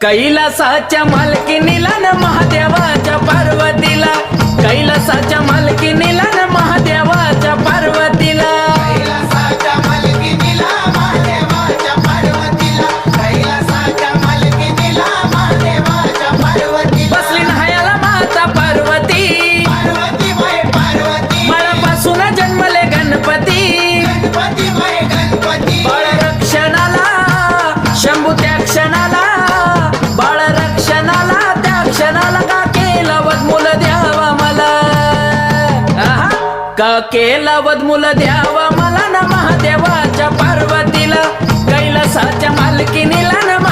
कैलासाच्या मालकीनीला न महादेवाच्या पार्वतीला, कैलासाच्या मालकीनीला न महादेवाच्या पार्वतीला, कैलासाच्या मालकीनीला महादेवाच्या पार्वतीला, कैलासाच्या मालकीनीला महादेवाच्या पार्वतीला बसली न्हायाला माता पार्वती, पार्वती बाई पार्वती बाळापासून जन्मले गणपती, गणपती बाई गणपती बाळ रक्षणाला शंभू त्या क्षणाला, बाळ रक्षणाला त्या क्षणाला का केला वदमूल द्यावा मला, आहा. का केला वदमूल द्यावा मला न महादेवाच्या पार्वतीला, कैलासाच्या मालकीनीला न